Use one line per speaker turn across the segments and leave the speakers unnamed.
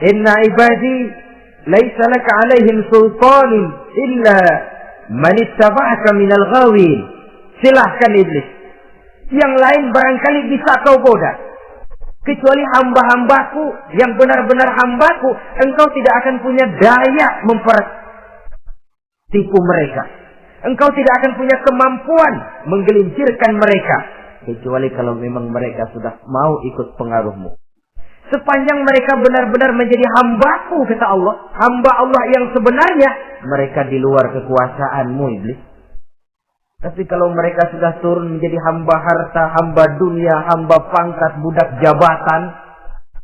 Inna ibadi laisa laka alaihim sultanun illa man ittaba'aka minal ghawin. Silahkan iblis. Yang lain barangkali bisa kau goda. Kecuali hamba-hambaku yang benar-benar hambaku, engkau tidak akan punya daya mempertipu mereka. Engkau tidak akan punya kemampuan menggelincirkan mereka. Kecuali kalau memang mereka sudah mau ikut pengaruhmu. Sepanjang mereka benar-benar menjadi hambaku, kata Allah, hamba Allah yang sebenarnya, mereka di luar kekuasaanmu, iblis. Tapi kalau mereka sudah turun menjadi hamba harta, hamba dunia, hamba pangkat, budak jabatan,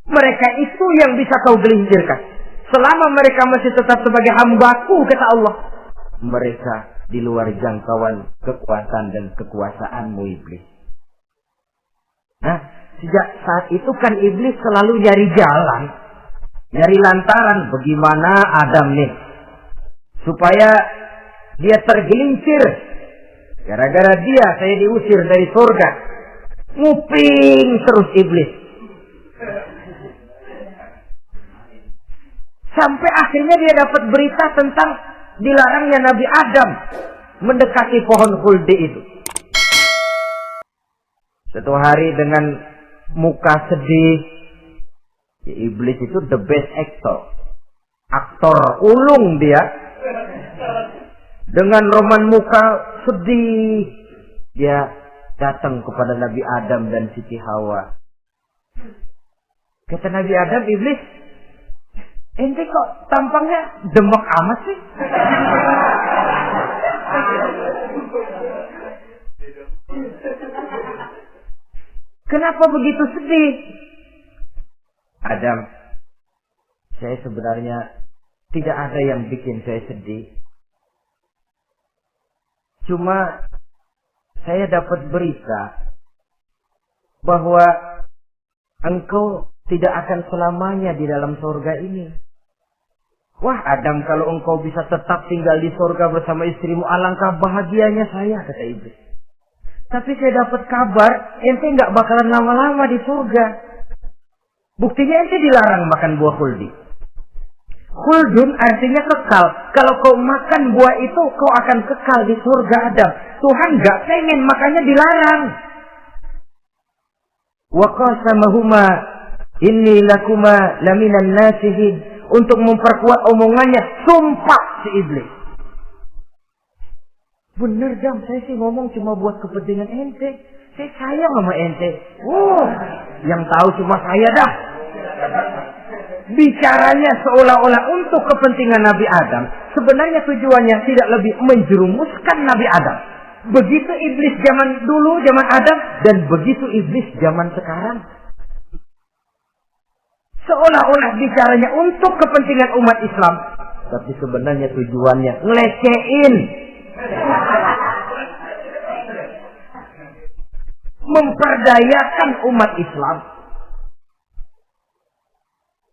mereka itu yang bisa kau gelincirkan. Selama mereka masih tetap sebagai hambaku, kata Allah, mereka di luar jangkauan kekuatan dan kekuasaanmu, iblis. Nah, sejak saat itu kan iblis selalu nyari jalan, nyari lantaran bagaimana Adam nih supaya dia tergelincir. Gara-gara dia saya diusir dari surga. Nguping terus iblis. Sampai akhirnya dia dapat berita tentang dilarangnya Nabi Adam mendekati pohon khuldi itu. Satu hari dengan muka sedih, iblis itu the best actor. Aktor ulung dia. Dengan roman muka sedih, dia datang kepada Nabi Adam dan Siti Hawa. Kata Nabi Adam, iblis, ente kok tampangnya demek amat sih? Kenapa begitu sedih? Adam, saya sebenarnya tidak ada yang bikin saya sedih. Cuma saya dapat berita bahwa engkau tidak akan selamanya di dalam surga ini. Wah Adam, kalau engkau bisa tetap tinggal di surga bersama istrimu, alangkah bahagianya saya, kata iblis. Tapi saya dapat kabar, ente nggak bakalan lama-lama di surga. Buktinya ente dilarang makan buah khuldi. Khuldun artinya kekal. Kalau kau makan buah itu, kau akan kekal di surga Adam. Tuhan nggak pengen, makanya dilarang. Wa qasamahuma inni lakuma laminan nasihin. Untuk memperkuat omongannya, sumpah si iblis. Bener Jam, saya sih ngomong cuma buat kepentingan ente. Saya sayang sama ente. Yang tahu cuma saya dah. Bicaranya seolah-olah untuk kepentingan Nabi Adam. Sebenarnya tujuannya tidak lebih menjerumuskan Nabi Adam. Begitu iblis zaman dulu, zaman Adam, dan begitu iblis zaman sekarang. Seolah-olah bicaranya untuk kepentingan umat Islam, tapi sebenarnya tujuannya ngelecehin, memperdayakan umat Islam.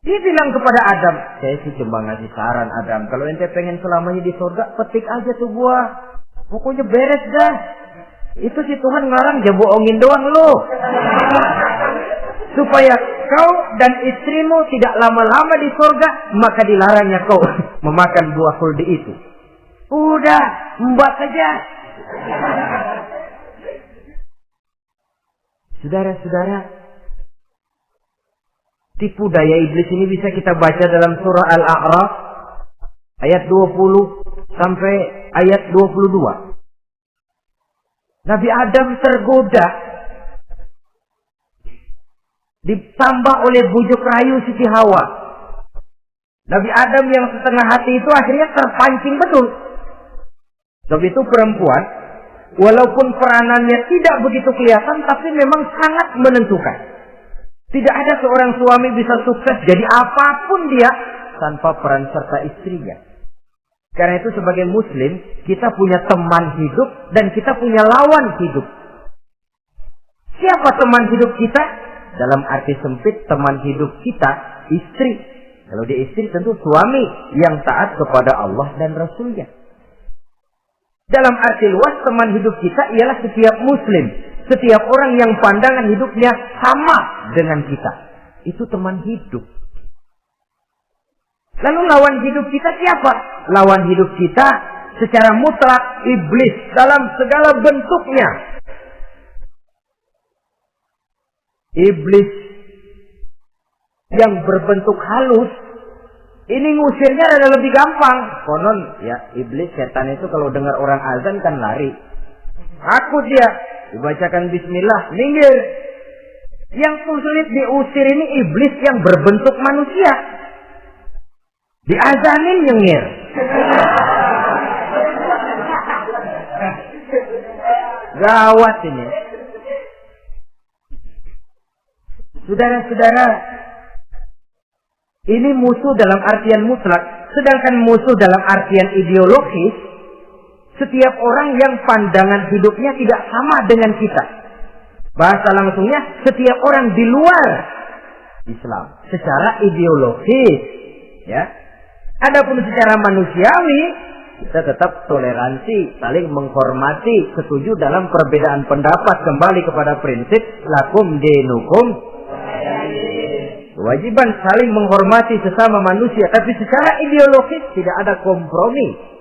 Dia bilang kepada Adam, saya sih cuma ngasih saran Adam, kalau ente pengen selamanya di surga, petik aja tuh buah. Pokoknya beres dah. Itu si Tuhan ngarang dia bohongin doang lo. Supaya kau dan istrimu tidak lama-lama di surga, maka dilarangnya kau memakan buah khuldi itu. Udah, mbak saja. Saudara-saudara, tipu daya iblis ini bisa kita baca dalam surah Al-A'raf ayat 20 sampai ayat 22. Nabi Adam tergoda, ditambah oleh bujuk rayu Siti Hawa. Nabi Adam yang setengah hati itu akhirnya terpancing betul. Sebab itu perempuan, walaupun peranannya tidak begitu kelihatan, tapi memang sangat menentukan. Tidak ada seorang suami bisa sukses jadi apapun dia tanpa peran serta istrinya. Karena itu sebagai muslim, kita punya teman hidup dan kita punya lawan hidup. Siapa teman hidup kita? Dalam arti sempit, teman hidup kita, istri. Kalau dia istri, tentu suami yang taat kepada Allah dan Rasulnya. Dalam arti luas, teman hidup kita ialah setiap muslim. Setiap orang yang pandangan hidupnya sama dengan kita. Itu teman hidup. Lalu lawan hidup kita siapa? Lawan hidup kita secara mutlak iblis dalam segala bentuknya. Iblis yang berbentuk halus, ini ngusirnya ada lebih gampang. Konon ya, iblis setan itu kalau dengar orang azan kan lari. Takut dia, dibacakan bismillah, minggir. Yang sulit diusir ini iblis yang berbentuk manusia. Diazanin nyengir. Gawat ini. Saudara-saudara, ini musuh dalam artian mutlak. Sedangkan musuh dalam artian ideologis, setiap orang yang pandangan hidupnya tidak sama dengan kita. Bahasa langsungnya, setiap orang di luar Islam secara ideologis, ya. Adapun secara manusiawi, kita tetap toleransi, saling menghormati, setuju dalam perbedaan pendapat, kembali kepada prinsip lakum dinukum. Kewajiban saling menghormati sesama manusia, tapi secara ideologis tidak ada kompromi.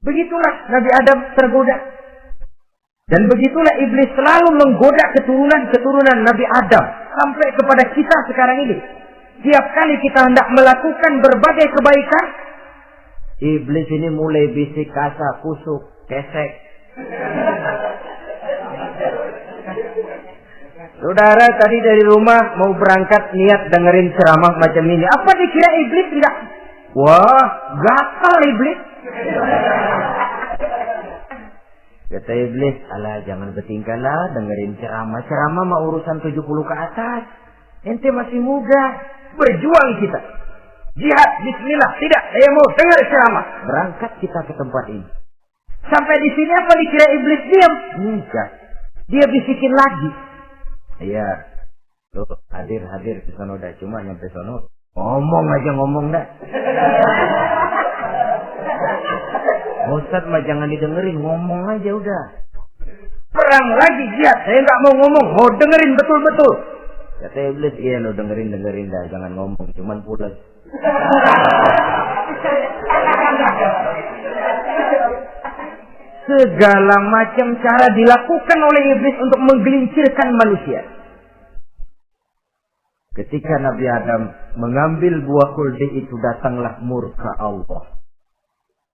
Begitulah Nabi Adam tergoda. Dan begitulah iblis selalu menggoda keturunan Nabi Adam sampai kepada kita sekarang ini. Tiap kali kita hendak melakukan berbagai kebaikan, iblis ini mulai bisik kasar, kusuk, kesek. Saudara tadi dari rumah mau berangkat niat dengerin ceramah macam ini. Apa dikira iblis tidak? Wah, gatal iblis. Kata iblis, alah jangan bertingkah lah dengerin ceramah. Ceramah mah urusan 70 ke atas. Ente masih muda. Berjuang kita. Jihad, bismillah. Tidak, saya mau dengar ceramah. Berangkat kita ke tempat ini. Sampai di sini apa dikira iblis diam? Enggak. Dia bisikin lagi. Iya. Tuh, hadir ke sono dah. Cuma nyampe sono. Ngomong aja dah. Ustaz mah jangan didengerin, ngomong aja udah. Perang lagi jihad, saya nggak mau ngomong, mau dengerin betul-betul. Kata iblis, iya lo dengerin dah, jangan ngomong, cuman pulas. Segala macam cara dilakukan oleh iblis untuk menggelincirkan manusia. Ketika Nabi Adam mengambil buah kuldi itu, datanglah murka Allah.